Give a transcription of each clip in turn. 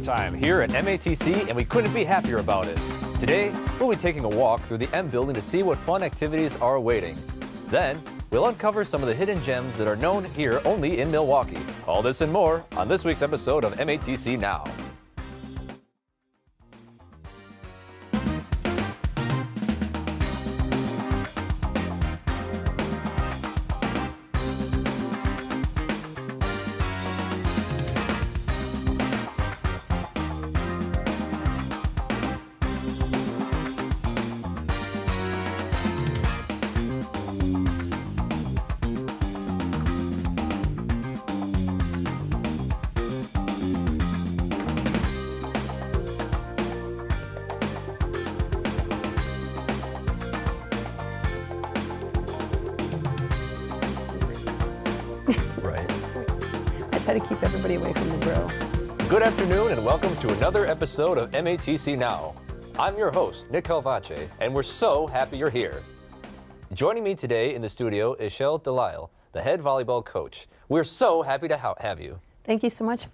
time here at MATC, and we couldn't be happier about it. Today, we'll be taking a walk through the M building to see what fun activities are awaiting. Then, we'll uncover some of the hidden gems that are known here only in Milwaukee. All this and more on this week's episode of MATC Now. Try to keep everybody away from the grill. Good afternoon and welcome to another episode of MATC Now. I'm your host, Nick Calvache, and we're so happy you're here. Joining me today in the studio is Shel Delisle, the head volleyball coach. We're so happy to have you. Thank you so much.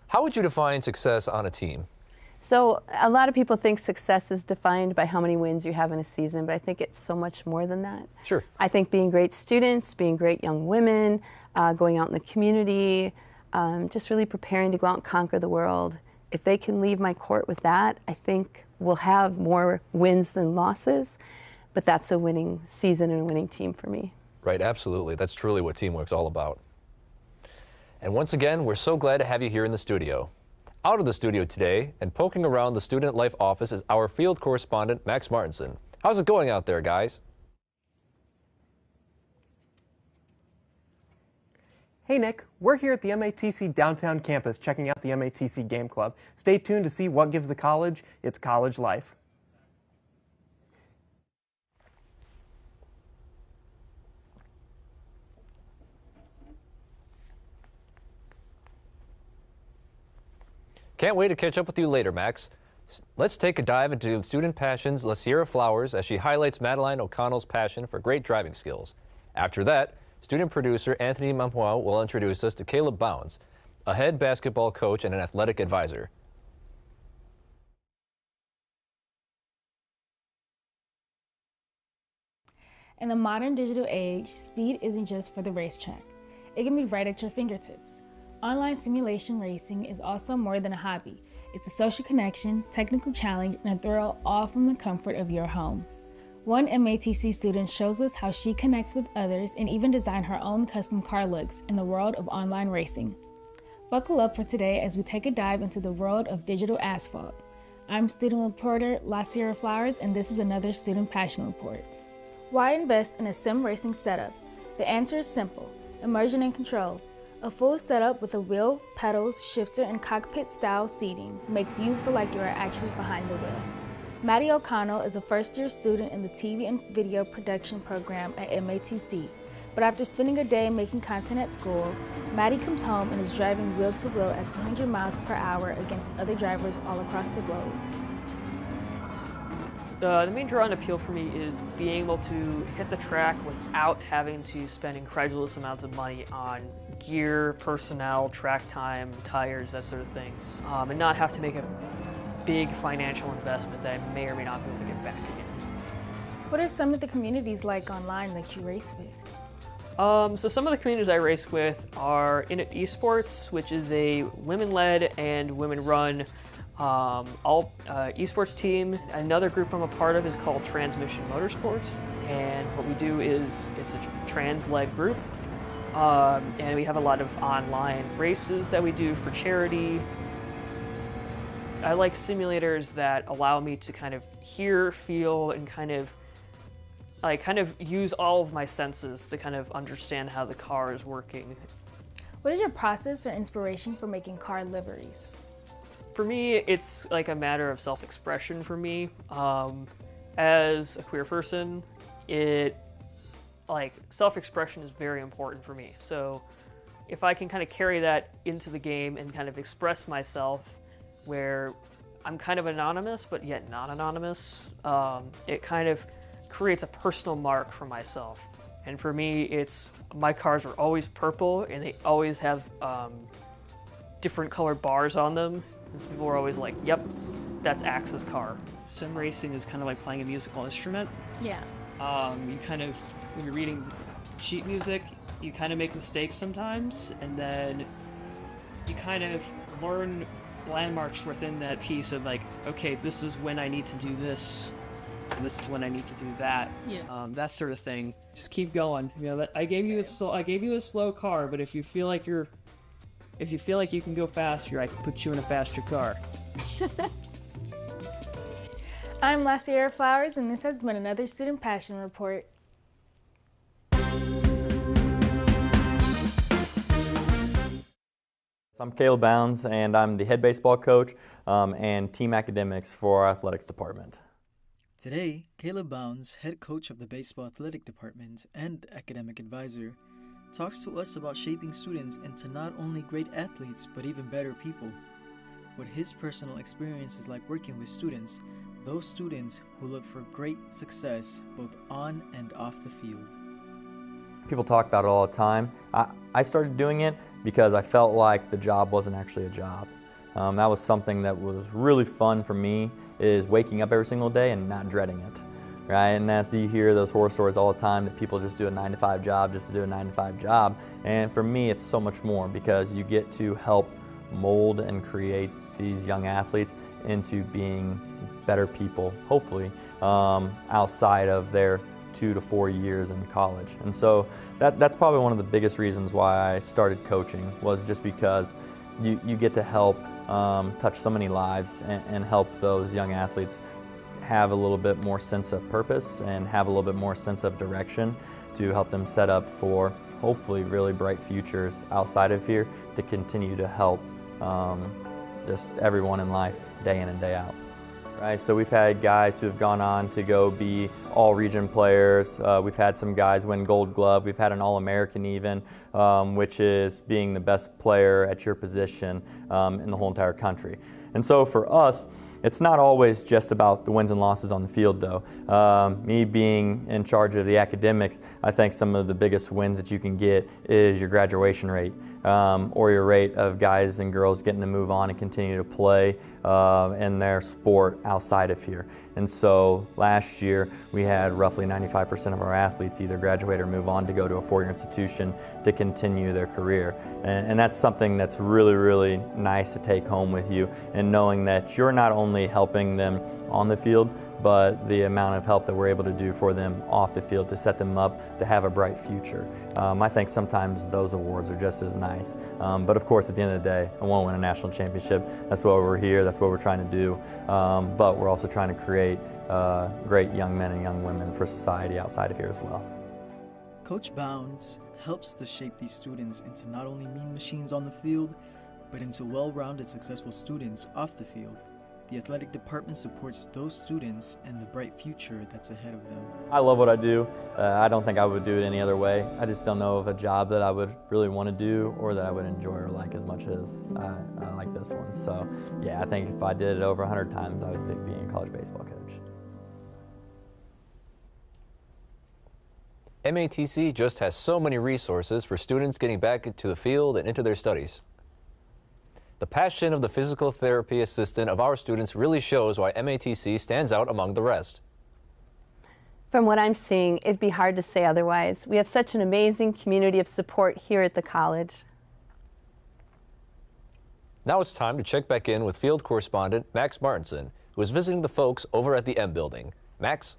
How would you define success on a team? So a lot of people think success is defined by how many wins you have in a season, but I think it's so much more than that. Sure. I think being great students, being great young women, going out in the community, just really preparing to go out and conquer the world. If they can leave my court with that, I think we'll have more wins than losses, but that's a winning season and a winning team for me. Right, absolutely. That's truly what teamwork's all about. And once again, we're so glad to have you here in the studio. Out of the studio today and poking around the student life office is our field correspondent, Max Martinson. How's it going out there, guys? Hey Nick, we're here at the MATC downtown campus checking out the MATC Game Club. Stay tuned to see what gives the college its college life. Can't wait to catch up with you later, Max. Let's take a dive into student passions Lasierra Flowers as she highlights Madeline O'Connell's passion for great driving skills. After that, student producer Anthony Mampois will introduce us to Caleb Bounds, a head basketball coach and an athletic advisor. In the modern digital age, speed isn't just for the racetrack. It can be right at your fingertips. Online simulation racing is also more than a hobby. It's a social connection, technical challenge, and a thrill, all from the comfort of your home. One MATC student shows us how she connects with others and even designed her own custom car looks in the world of online racing. Buckle up for today as we take a dive into the world of digital asphalt. I'm student reporter Lasierra Flowers, and this is another Student Passion Report. Why invest in a sim racing setup? The answer is simple: immersion and control. A full setup with a wheel, pedals, shifter, and cockpit-style seating makes you feel like you are actually behind the wheel. Maddie O'Connell is a first-year student in the TV and video production program at MATC. But after spending a day making content at school, Maddie comes home and is driving wheel-to-wheel at 200 miles per hour against other drivers all across the globe. The main draw and appeal for me is being able to hit the track without having to spend incredulous amounts of money on gear, personnel, track time, tires, that sort of thing, and not have to make a big financial investment that I may or may not be able to get back again. What are some of the communities like online that you race with? So some of the communities I race with are Init Esports, which is a women-led and women-run all esports team. Another group I'm a part of is called Transmission Motorsports, and what we do is it's a trans-led group, and we have a lot of online races that we do for charity. I like simulators that allow me to kind of hear, feel, and kind of use all of my senses to kind of understand how the car is working. What is your process or inspiration for making car liveries? For me, it's like a matter of self-expression for me. As a queer person, self-expression is very important for me. So if I can kind of carry that into the game and kind of express myself where I'm kind of anonymous, but yet not anonymous, it kind of creates a personal mark for myself. And for me, my cars are always purple and they always have different colored bars on them. And some people were always like, yep, that's Axe's car. Sim racing is kind of like playing a musical instrument. Yeah. You kind of, when you're reading sheet music, you kind of make mistakes sometimes, and then you kind of learn landmarks within that piece of like, okay, this is when I need to do this, and this is when I need to do that. Yeah. That sort of thing. Just keep going. You know, that I gave you a slow car, but if you feel like you can go faster, I can put you in a faster car. I'm Lasierra Flowers, and this has been another Student Passion Report. I'm Kahlil Bounds, and I'm the head baseball coach and team academics for our athletics department. Today, Kahlil Bounds, head coach of the baseball athletic department and academic advisor, talks to us about shaping students into not only great athletes, but even better people. What his personal experience is like working with students, those students who look for great success both on and off the field. People talk about it all the time. I started doing it because I felt like the job wasn't actually a job. That was something that was really fun for me, is waking up every single day and not dreading it, right? And that you hear those horror stories all the time that people just do a 9-to-5 job just to do a 9-to-5 job. And for me, it's so much more because you get to help mold and create these young athletes into being better people, hopefully, outside of their 2 to 4 years in college. And so that's probably one of the biggest reasons why I started coaching, was just because you get to help touch so many lives and help those young athletes have a little bit more sense of purpose and have a little bit more sense of direction to help them set up for hopefully really bright futures outside of here to continue to help just everyone in life day in and day out. Right, so we've had guys who have gone on to go be all-region players. We've had some guys win Gold Glove. We've had an All-American even, which is being the best player at your position in the whole entire country. And so for us, it's not always just about the wins and losses on the field, though. Me being in charge of the academics, I think some of the biggest wins that you can get is your graduation rate, or your rate of guys and girls getting to move on and continue to play in their sport outside of here. And so last year, we had roughly 95% of our athletes either graduate or move on to go to a four-year institution to continue their career. And that's something that's really, really nice to take home with you, and knowing that you're not only helping them on the field, but the amount of help that we're able to do for them off the field to set them up to have a bright future. I think sometimes those awards are just as nice. But of course, at the end of the day, I want to win a national championship. That's why we're here. That's what we're trying to do. But we're also trying to create great young men and young women for society outside of here as well. Coach Bounds helps to shape these students into not only mean machines on the field, but into well-rounded, successful students off the field. The athletic department supports those students and the bright future that's ahead of them. I love what I do. I don't think I would do it any other way. I just don't know of a job that I would really want to do or that I would enjoy or like as much as I like this one. So yeah, I think if I did it over 100 times, I would be being a college baseball coach. MATC just has so many resources for students getting back into the field and into their studies. The passion of the physical therapy assistant of our students really shows why MATC stands out among the rest. From what I'm seeing, it'd be hard to say otherwise. We have such an amazing community of support here at the college. Now it's time to check back in with field correspondent Max Martinson, who is visiting the folks over at the M Building. Max?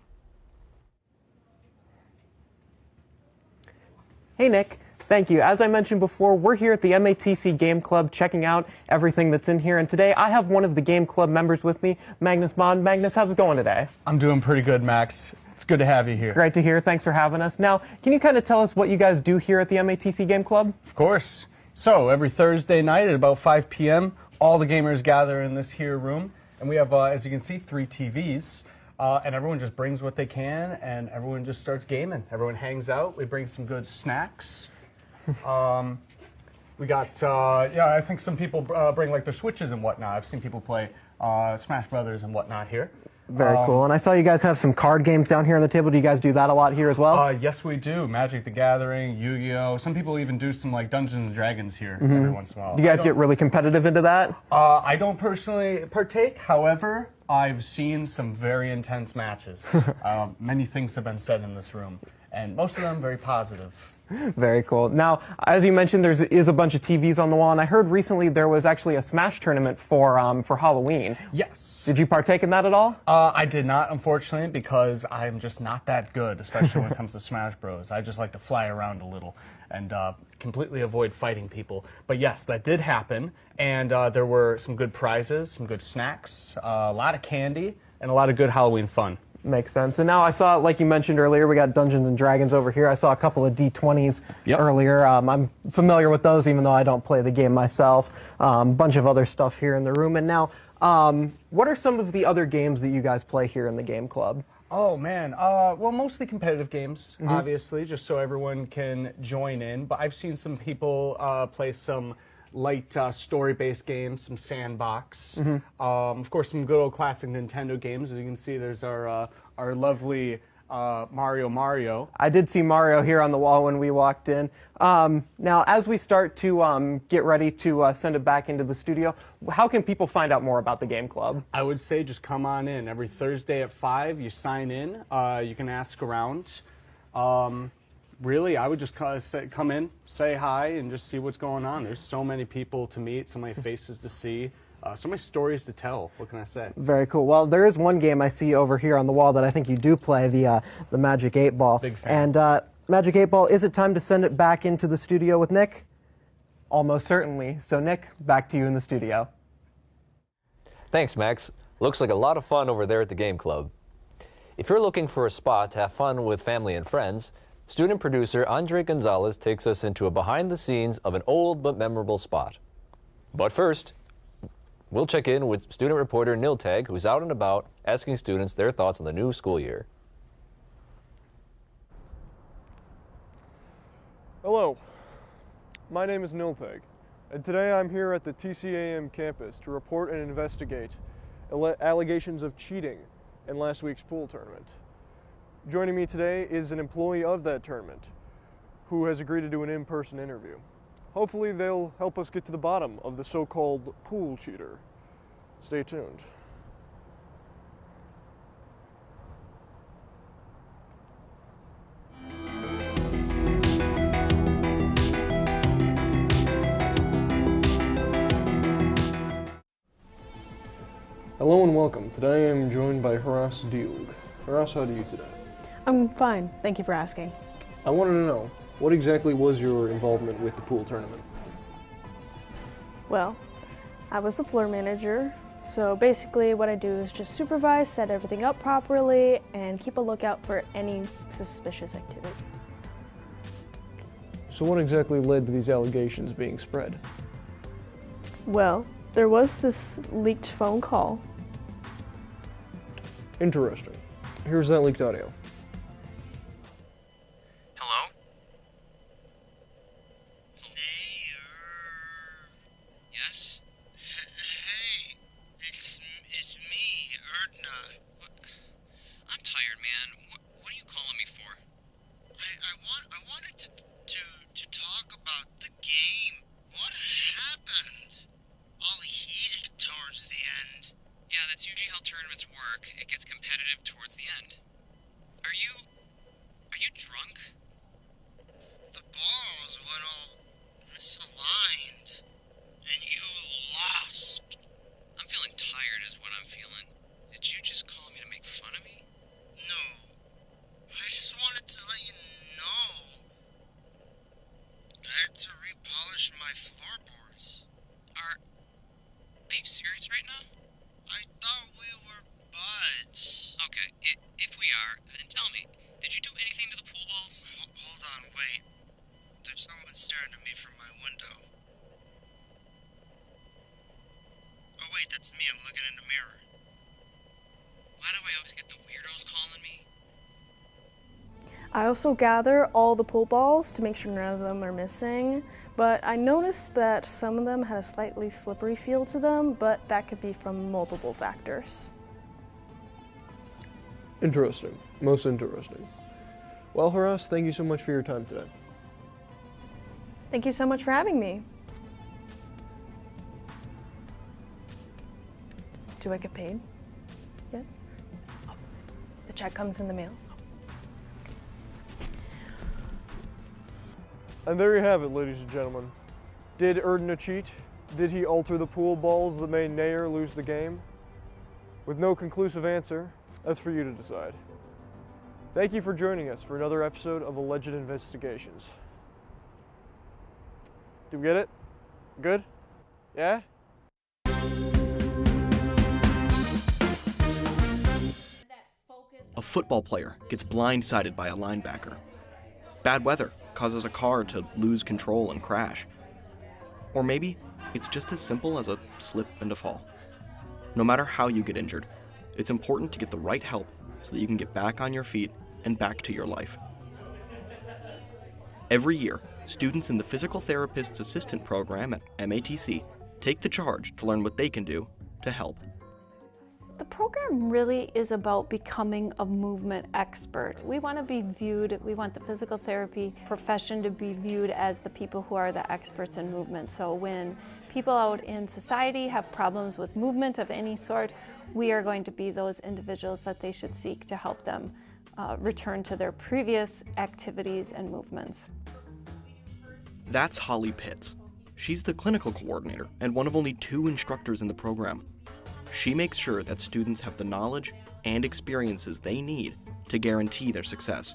Hey Nick, thank you. As I mentioned before, we're here at the MATC Game Club checking out everything that's in here, and today I have one of the Game Club members with me, Magnus Bond. Magnus, how's it going today? I'm doing pretty good, Max. It's good to have you here. Great to hear. Thanks for having us. Now, can you kind of tell us what you guys do here at the MATC Game Club? Of course. So every Thursday night at about 5 p.m., all the gamers gather in this here room, and we have, as you can see, 3 TVs. And everyone just brings what they can, and everyone just starts gaming. Everyone hangs out. We bring some good snacks. We got, I think some people bring like their Switches and whatnot. I've seen people play Smash Brothers and whatnot here. Very cool. And I saw you guys have some card games down here on the table. Do you guys do that a lot here as well? Yes, we do. Magic the Gathering, Yu-Gi-Oh! Some people even do some like Dungeons and Dragons here every once in a while. Do you guys get really competitive into that? I don't personally partake. However, I've seen some very intense matches. Many things have been said in this room, and most of them very positive. Very cool. Now, as you mentioned, there is a bunch of TVs on the wall, and I heard recently there was actually a Smash tournament for Halloween. Yes. Did you partake in that at all? I did not, unfortunately, because I'm just not that good, especially when it comes to Smash Bros. I just like to fly around a little and completely avoid fighting people. But yes, that did happen, and there were some good prizes, some good snacks, a lot of candy, and a lot of good Halloween fun. Makes sense. And now I saw, like you mentioned earlier, we got Dungeons and Dragons over here. I saw a couple of D20s earlier. I'm familiar with those, even though I don't play the game myself. Bunch of other stuff here in the room. And now, what are some of the other games that you guys play here in the game club? Oh, man. Well, mostly competitive games, obviously, just so everyone can join in. But I've seen some people play some light story-based games, some sandbox. Of course, some good old classic Nintendo games. As you can see, there's our lovely Mario. I did see Mario here on the wall when we walked in. Now, as we start to get ready to send it back into the studio, how can people find out more about the game club? I would say just come on in. Every Thursday at 5, you sign in. You can ask around. Really, I would just come in, say hi, and just see what's going on. There's so many people to meet, so many faces to see, so many stories to tell. What can I say? Very cool. Well, there is one game I see over here on the wall that I think you do play, the Magic 8 Ball. Big fan. And Magic 8 Ball, is it time to send it back into the studio with Nick? Almost certainly. So, Nick, back to you in the studio. Thanks, Max. Looks like a lot of fun over there at the game club. If you're looking for a spot to have fun with family and friends, student producer Andre Gonzalez takes us into a behind-the-scenes of an old but memorable spot. But first, we'll check in with student reporter Niltag, who's out and about asking students their thoughts on the new school year. Hello, my name is Niltag, and today I'm here at the TCAM campus to report and investigate allegations of cheating in last week's pool tournament. Joining me today is an employee of that tournament who has agreed to do an in-person interview. Hopefully they'll help us get to the bottom of the so-called pool cheater. Stay tuned. Hello and welcome. Today I'm joined by Haras Diog. Haras, how do you today? I'm fine. Thank you for asking. I wanted to know, what exactly was your involvement with the pool tournament? Well, I was the floor manager, so basically what I do is just supervise, set everything up properly, and keep a lookout for any suspicious activity. So what exactly led to these allegations being spread? Well, there was this leaked phone call. Interesting. Here's that leaked audio. Hello? Yes? Hey, it's me, Erdna. I'm tired, man. What are you calling me for? I wanted to talk about the game. What happened? All heated towards the end. Yeah, that's usually how tournaments work. It gets competitive towards the end. Are you drunk? The balls went all misaligned, and you lost. I'm feeling tired is what I'm feeling. Did you just call me to make fun of me? No. I just wanted to let you know. I had to repolish my floorboards. Are you serious right now? I thought we were buds. Okay, if we are, then tell me, did you do anything to the pool balls? Hold on, wait. There's someone staring at me from my window. Oh wait, that's me, I'm looking in the mirror. Why do I always get the weirdos calling me? I also gather all the pool balls to make sure none of them are missing, but I noticed that some of them had a slightly slippery feel to them, but that could be from multiple factors. Interesting. Most interesting. Well, Horace, thank you so much for your time today. Thank you so much for having me. Do I get paid? Yes? Oh, the check comes in the mail. And there you have it, ladies and gentlemen. Did Aidan cheat? Did he alter the pool balls that made Nair lose the game? With no conclusive answer, that's for you to decide. Thank you for joining us for another episode of Alleged Investigations. Did we get it? Good? Yeah? A football player gets blindsided by a linebacker. Bad weather causes a car to lose control and crash. Or maybe it's just as simple as a slip and a fall. No matter how you get injured, it's important to get the right help so that you can get back on your feet and back to your life. Every year, students in the Physical Therapist's Assistant Program at MATC take the charge to learn what they can do to help. The program really is about becoming a movement expert. We want to be viewed, we want the physical therapy profession to be viewed as the people who are the experts in movement. So when people out in society have problems with movement of any sort, we are going to be those individuals that they should seek to help them return to their previous activities and movements. That's Holly Pitts. She's the clinical coordinator and one of only 2 instructors in the program. She makes sure that students have the knowledge and experiences they need to guarantee their success.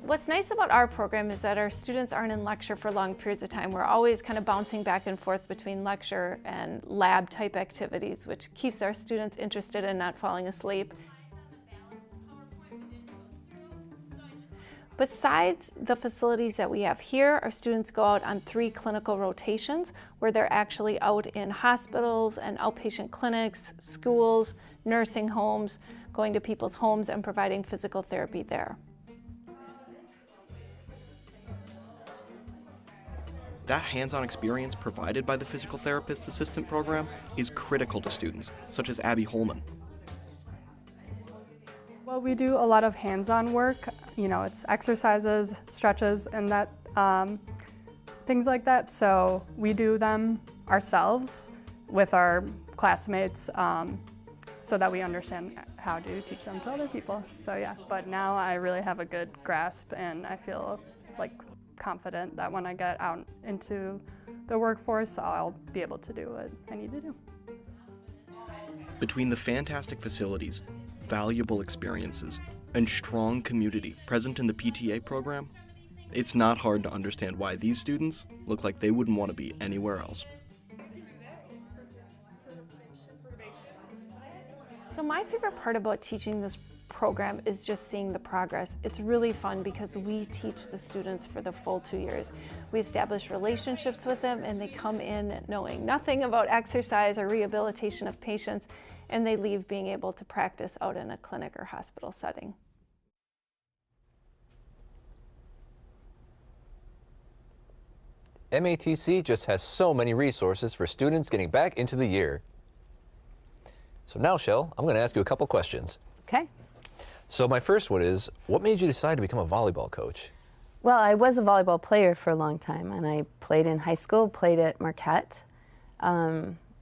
What's nice about our program is that our students aren't in lecture for long periods of time. We're always kind of bouncing back and forth between lecture and lab type activities, which keeps our students interested and not falling asleep. Besides the facilities that we have here, our students go out on 3 clinical rotations where they're actually out in hospitals and outpatient clinics, schools, nursing homes, going to people's homes and providing physical therapy there. That hands-on experience provided by the Physical Therapist Assistant Program is critical to students, such as Abby Holman. Well, we do a lot of hands-on work. You know, it's exercises, stretches, and that things like that. So we do them ourselves with our classmates so that we understand how to teach them to other people. So yeah, but now I really have a good grasp and I feel like confident that when I get out into the workforce, I'll be able to do what I need to do. Between the fantastic facilities, valuable experiences, and strong community present in the PTA program, it's not hard to understand why these students look like they wouldn't want to be anywhere else. So my favorite part about teaching this program is just seeing the progress. It's really fun because we teach the students for the full 2 years. We establish relationships with them and they come in knowing nothing about exercise or rehabilitation of patients, and they leave being able to practice out in a clinic or hospital setting. MATC just has so many resources for students getting back into the year. So now, Shell, I'm going to ask you a couple questions. Okay. So my first one is, what made you decide to become a volleyball coach? Well, I was a volleyball player for a long time, and I played in high school, played at Marquette,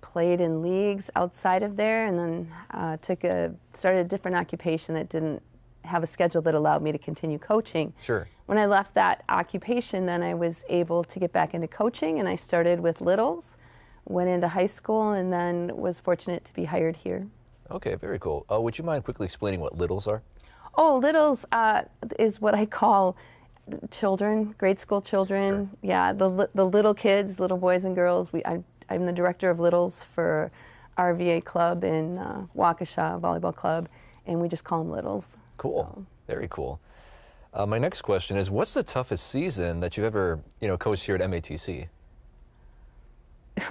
played in leagues outside of there, and then started a different occupation that didn't have a schedule that allowed me to continue coaching. Sure. When I left that occupation, then I was able to get back into coaching, and I started with littles, went into high school, and then was fortunate to be hired here. Okay, very cool. Would you mind quickly explaining what littles are? Oh, littles is what I call children, grade school children. Sure. Yeah, the little kids, little boys and girls. I'm the director of littles for our VA club in Waukesha Volleyball Club, and we just call them littles. Cool, so. Very cool. My next question is, what's the toughest season that you've ever, coached here at MATC?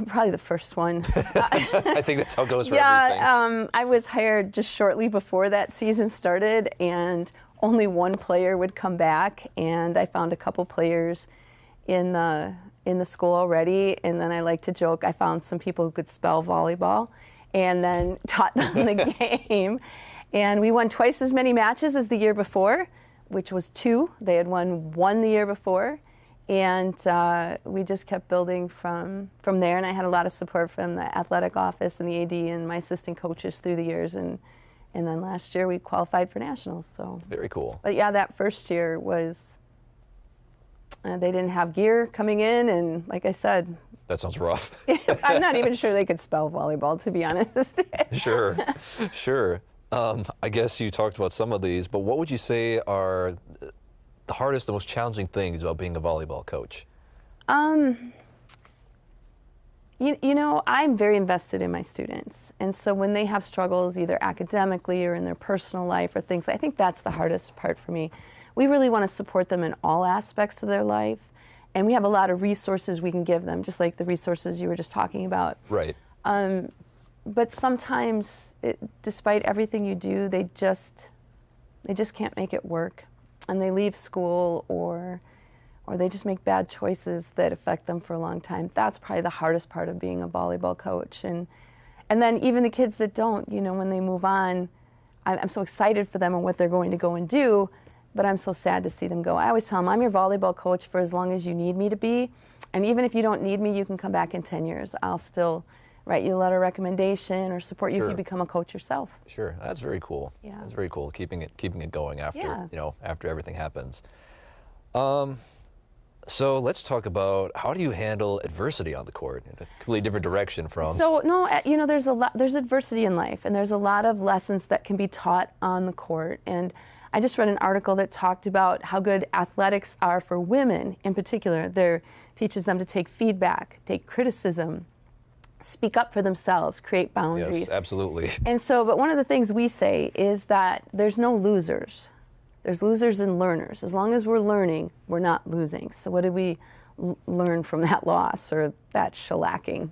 Probably the first one. I think that's how it goes for everything. Yeah, I was hired just shortly before that season started, and only one player would come back, and I found a couple players in the school already, and then I like to joke I found some people who could spell volleyball, and then taught them the game. And we won twice as many matches as the year before, which was 2. They had won 1 the year before. And we just kept building from there. And I had a lot of support from the athletic office and the AD and my assistant coaches through the years. And then last year we qualified for nationals. So very cool. But yeah, that first year was, they didn't have gear coming in. And like I said, that sounds rough. I'm not even sure they could spell volleyball, to be honest. Sure, sure. I guess you talked about some of these, but what would you say are the hardest, the most challenging things about being a volleyball coach? You know, I'm very invested in my students. And so when they have struggles, either academically or in their personal life or things, I think that's the hardest part for me. We really want to support them in all aspects of their life. And we have a lot of resources we can give them, just like the resources you were just talking about. Right. But sometimes, despite everything you do, they just can't make it work. And they leave school or they just make bad choices that affect them for a long time. That's probably the hardest part of being a volleyball coach. And then even the kids that don't, you know, when they move on, I'm so excited for them and what they're going to go and do, but I'm so sad to see them go. I always tell them, I'm your volleyball coach for as long as you need me to be. And even if you don't need me, you can come back in 10 years. I'll still write you a letter of recommendation or support you if you become a coach yourself. Sure, that's very cool. Yeah. That's very cool, keeping it going after, you know, after everything happens. So let's talk about, how do you handle adversity on the court in a completely different direction from... So, no, you know, there's adversity in life, and there's a lot of lessons that can be taught on the court. And I just read an article that talked about how good athletics are for women in particular. It teaches them to take feedback, take criticism, speak up for themselves, create boundaries. Yes, absolutely. And so, but one of the things we say is that there's no losers. There's losers and learners. As long as we're learning, we're not losing. So what did we learn from that loss or that shellacking?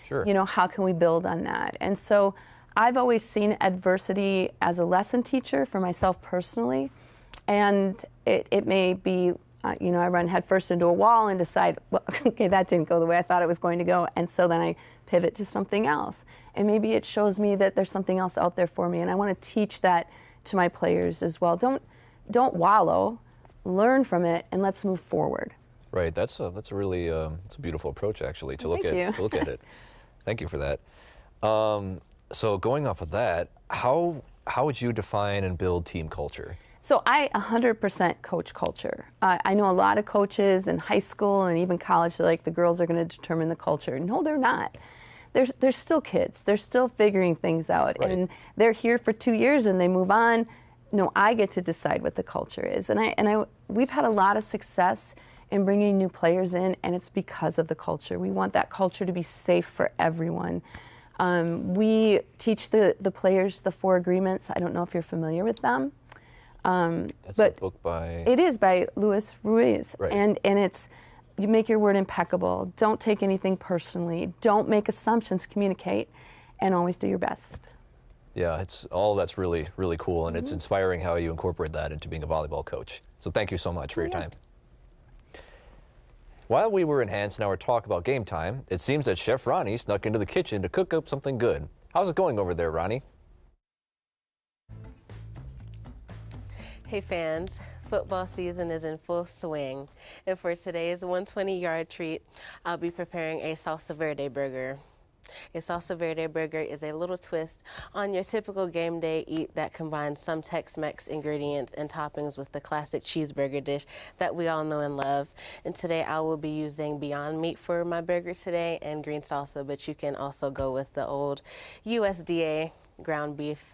Sure. You know, how can we build on that? And so I've always seen adversity as a lesson teacher for myself personally. And it may be, you know, I run headfirst into a wall and decide, well, okay, that didn't go the way I thought it was going to go. And so then I pivot to something else. And maybe it shows me that there's something else out there for me. And I want to teach that to my players as well. Don't wallow, learn from it, and let's move forward. Right. That's a really it's a beautiful approach, actually, to look at it. Thank you for that. So going off of that, how would you define and build team culture? So I 100% coach culture. I know a lot of coaches in high school and even college, they're like, the girls are going to determine the culture. No, they're not. They're still kids. They're still figuring things out. Right. And they're here for 2 years and they move on. No, I get to decide what the culture is. And we've had a lot of success in bringing new players in, and it's because of the culture. We want that culture to be safe for everyone. We teach the players the 4 agreements. I don't know if you're familiar with them. That's a book by... It is by Luis Ruiz. Right. And it's, you make your word impeccable. Don't take anything personally. Don't make assumptions, communicate, and always do your best. Yeah, it's all that's really, really cool, and it's inspiring how you incorporate that into being a volleyball coach. So thank you so much for your time. While we were enhancing our talk about game time, it seems that Chef Rahni snuck into the kitchen to cook up something good. How's it going over there, Rahni? Hey fans, football season is in full swing, and for today's 120-yard treat, I'll be preparing a salsa verde burger. A salsa verde burger is a little twist on your typical game day eat that combines some Tex-Mex ingredients and toppings with the classic cheeseburger dish that we all know and love. And today I will be using Beyond Meat for my burger today and green salsa, but you can also go with the old USDA ground beef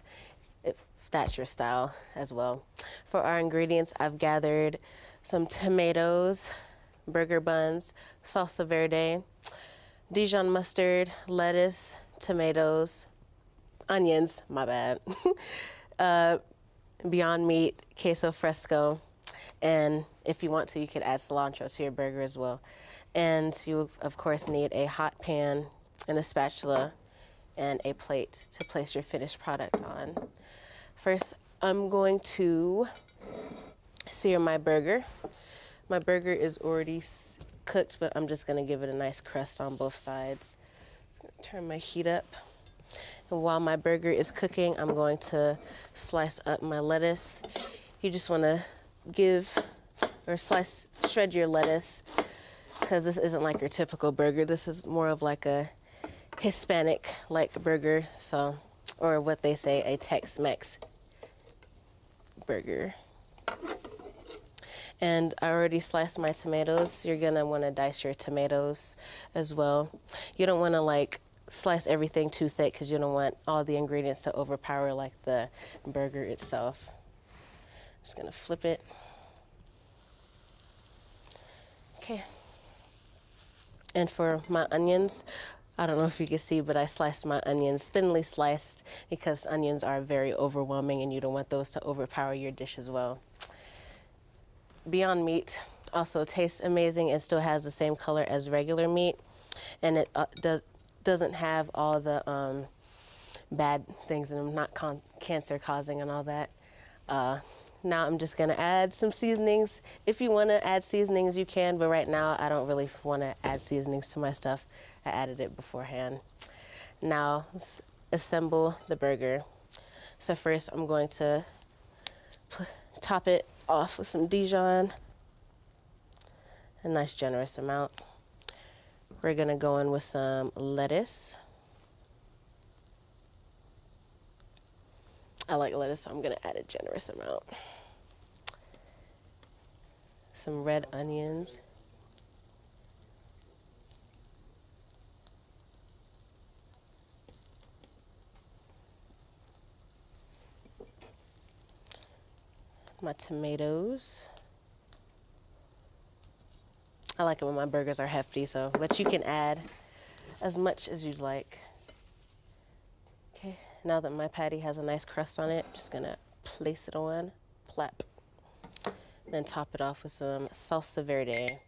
if that's your style as well. For our ingredients, I've gathered some tomatoes, burger buns, salsa verde, Dijon mustard, lettuce, tomatoes, onions, my bad, Beyond Meat, queso fresco, and if you want to, you could add cilantro to your burger as well. And you, of course, need a hot pan and a spatula and a plate to place your finished product on. First, I'm going to sear my burger. My burger is already cooked, but I'm just gonna give it a nice crust on both sides. Turn my heat up. And while my burger is cooking, I'm going to slice up my lettuce. You just want to shred your lettuce, because this isn't like your typical burger. This is more of like a Hispanic-like burger, or what they say, a Tex-Mex burger. And I already sliced my tomatoes. You're gonna want to dice your tomatoes as well. You don't want to like slice everything too thick, because you don't want all the ingredients to overpower like the burger itself. Just gonna flip it. Okay. And for my onions, I don't know if you can see, but I sliced my onions thinly sliced, because onions are very overwhelming and you don't want those to overpower your dish as well. Beyond Meat also tastes amazing and still has the same color as regular meat, and it doesn't have all the bad things in them, not cancer causing and all that. Now I'm just gonna add some seasonings. If you wanna add seasonings, you can, but right now I don't really wanna add seasonings to my stuff. I added it beforehand. Now let's assemble the burger. So first I'm going to top it off with some Dijon, a nice generous amount. We're gonna go in with some lettuce. I like lettuce, so I'm gonna add a generous amount. Some red onions. My tomatoes. I like it when my burgers are hefty, but you can add as much as you'd like. Okay, now that my patty has a nice crust on it, I'm just gonna place it on, plap. Then top it off with some salsa verde.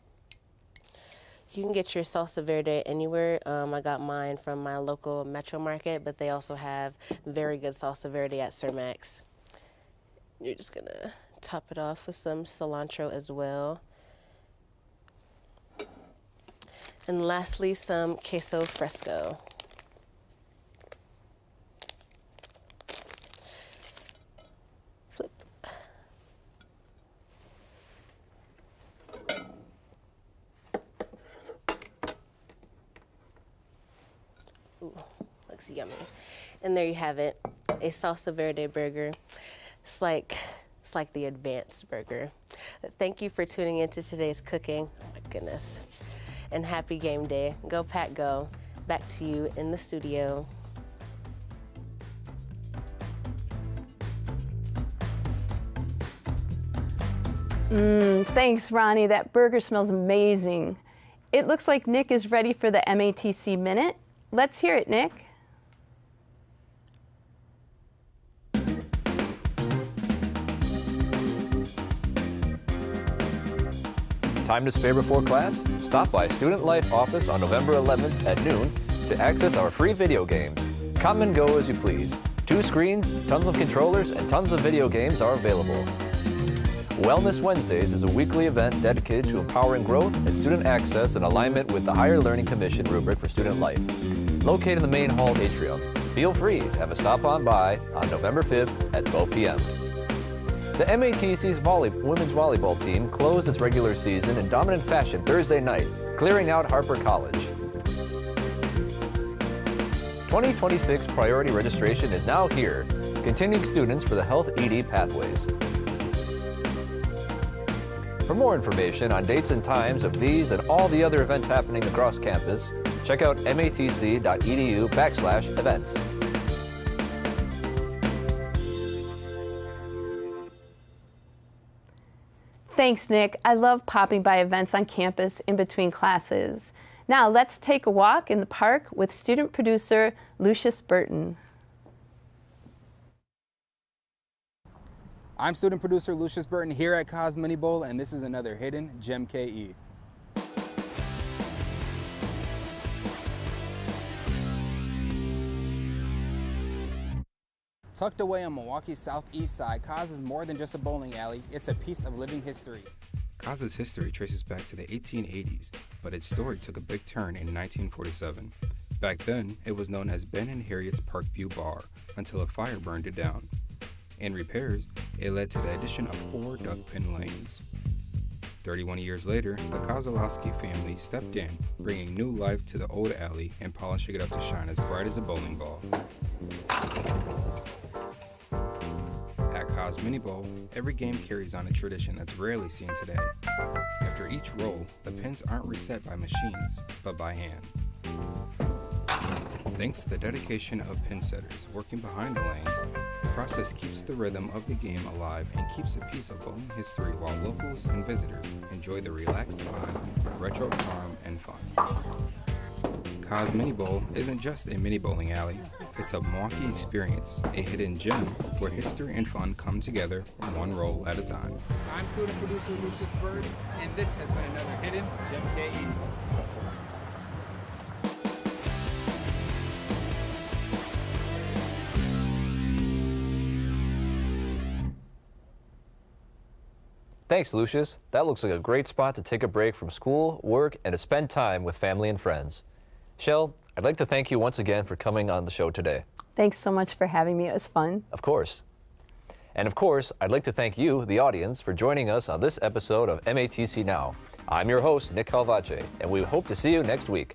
You can get your salsa verde anywhere. I got mine from my local Metro Market, but they also have very good salsa verde at Sir Max. You're just gonna top it off with some cilantro as well. And lastly, some queso fresco. Flip. Ooh, looks yummy. And there you have it, a salsa verde burger. It's like the advanced burger. Thank you for tuning into today's cooking. Oh my goodness. And happy game day. Go Pack Go. Back to you in the studio. Thanks, Rahni. That burger smells amazing. It looks like Nick is ready for the MATC Minute. Let's hear it, Nick. Time to spare before class? Stop by Student Life office on November 11th at noon to access our free video games. Come and go as you please. 2 screens, tons of controllers, and tons of video games are available. Wellness Wednesdays is a weekly event dedicated to empowering growth and student access in alignment with the Higher Learning Commission rubric for Student Life. Located in the main hall atrium, feel free to have a stop on by on November 5th at 12 p.m. The MATC's women's volleyball team closed its regular season in dominant fashion Thursday night, clearing out Harper College. 2026 priority registration is now here, continuing students for the Health ED pathways. For more information on dates and times of these and all the other events happening across campus, check out matc.edu/events. Thanks, Nick. I love popping by events on campus in between classes. Now let's take a walk in the park with student producer Lucius Burton. I'm student producer Lucius Burton here at Koz Mini Bowl, and this is another Hidden Gem KE. Tucked away on Milwaukee's southeast side, Koz is more than just a bowling alley, it's a piece of living history. Koz's history traces back to the 1880s, but its story took a big turn in 1947. Back then, it was known as Ben and Harriet's Parkview Bar until a fire burned it down. In repairs, it led to the addition of 4 duck pin lanes. 31 years later, the Kozlowski family stepped in, bringing new life to the old alley and polishing it up to shine as bright as a bowling ball. At Koz Mini Bowl, every game carries on a tradition that's rarely seen today. After each roll, the pins aren't reset by machines, but by hand. Thanks to the dedication of pin setters working behind the lanes, the process keeps the rhythm of the game alive and keeps a piece of bowling history while locals and visitors enjoy the relaxed vibe, retro charm, and fun. Koz Mini Bowl isn't just a mini bowling alley, it's a Milwaukee experience, a hidden gem where history and fun come together one roll at a time. I'm student producer Lucius Bird, and this has been another Hidden Gem KE. Thanks, Lucius. That looks like a great spot to take a break from school, work, and to spend time with family and friends. Shell, I'd like to thank you once again for coming on the show today. Thanks so much for having me. It was fun. Of course. And of course, I'd like to thank you, the audience, for joining us on this episode of MATC Now. I'm your host, Nick Calvache, and we hope to see you next week.